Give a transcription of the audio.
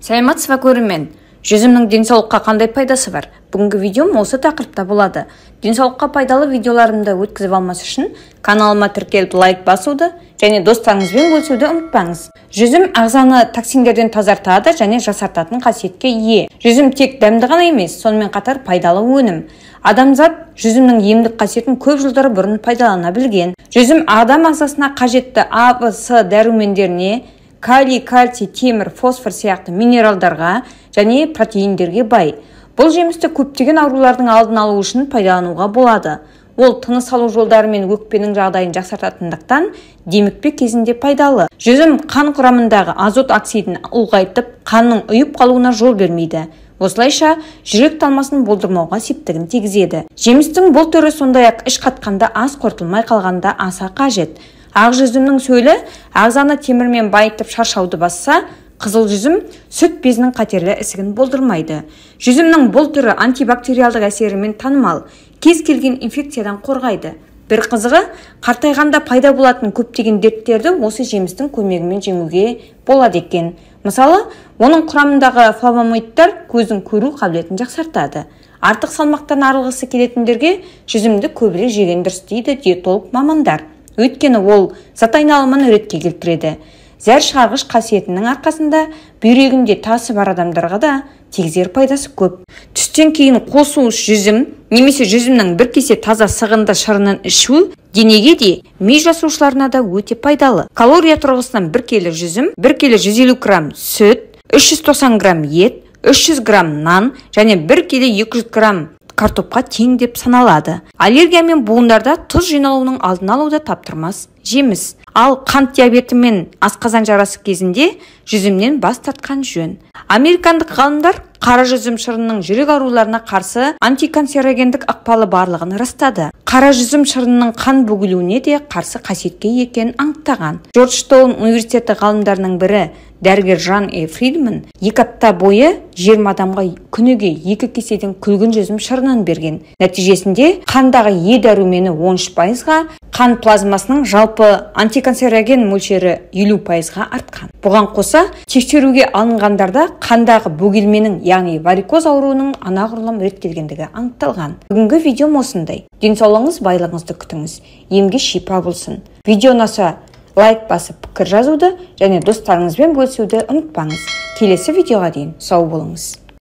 Саламатсызбы көрермен, жүзімнің денсаулыққа қандай пайдасы бар? Бүгінгі видеом осы тақырыпта болады. Денсаулыққа пайдалы видеоларымды өткізіп алмас үшін каналыма тіркеліп лайк басуды және достарыңызбен бөлісуді ұмытпаңыз. Жүзім ағзаны токсиндерден тазартады және жасартатын қасиетке ие. Жүзім тек дәмді ғана емес, сонымен қатар пайдалы өнім. Адамзат жүзімнің емдік қасиетін көп жылдар бұрын пайдалана білген. Жүзім адам ағзасына қажетті А, В, С дәрумендеріне, калий, кальций, темір, фосфор сияқты минералдарға және протеиндерге бай. Бұл жемісті көптеген аурулардың алдын алу үшін пайдалануға болады. Ол тыныс алу жолдары мен өкпенің жағдайын жақсартатындықтан демікпе кезінде пайдалы. Жүзім қан құрамындағы азот оксидін ұлғайтып, қанның ұйып қалуына жол бермейді. Осылайша жүрек талмасын болдырмауға септігін тигізеді. Жемістің бұл түрі сондай-ақ іш қатқанда ас қорытылмай қалғанда аса қажет. Ақ жүзімнің сөлі ағзаны темірмен байытып шаршауды басса, қызыл жүзім сүт безінің қатерлі ісігін болдырмайды. Жүзімнің бұл түрі антибактериалдық әсерімен танымал, кез келген инфекциядан қорғайды. Бір қызығы, қартайғанда пайда болатын көптеген дерттерді осы жемістің көмегімен жеңуге болады екен. Мысалы, оның құрамындағы флавоноидтар көздің көру қабілетін жақсартады. Артық салмақтан арылғысы келетіндерге жүзімді көбірек жеген дұрыс дейді диетолог мамандар. Өйткені ол зат айналымын ретке келтіреді. Зәр шығарғыш қасиетінің арқасында бүйрегінде тасы бар адамдарға да тигізер пайдасы көп. Түстен кейін қосылуыш жүзім немесе жүзімнің бір кесе таза сығынды шырынын ішу денеге де, ми жасушыларына да өте пайдалы. Калория тұрғысынан 1 келі жүзім, 1 келі 150 грамм сүт, 390 грамм ет, 300 грамм нан және 1 келі 200 грамм картопқа тең деп саналады. Аллергия мен буындарда тұз жиналуының алдын алуда таптырмас жеміс. Ал қант диабеті мен асқазан жарасы кезінде жүзімнен бас тартқан жөн. Американдық ғалымдар қара жүзім шырынының жүрек ауруларына қарсы антиканцерогендік ықпалы барлығын растады. Қара жүзім шырынының қан бөгілуіне де қарсы қасиетке екенін анықтаған. Джорджтаун университеті ғалымдарының бірі дәрігер Жан Фридман 2 апта бойы 20 адамға күніге 2 кеседен күлгін жүзім шырынын берген. Нәтижесінде қандағы Е дәрумені 13%-ға, қан плазмасының жалпы антиканцероген мөлшері 50%-ға артқан. Бұған қоса, тексеруге алынғандарда қандағы бөгелменің, яғни варикоз ауруының анағұрлым реттелгендігі анықталған. Бүгінгі видеом осындай. Денсаулығыңыз, байлығыңызды күтіңіз. Емге шипа болсын. Видео ұнаса лайк басып пікір жазуды және достарыңызбен бөлісуді ұмытпаңыз. Келесі видеоға дейін сау болыңыз.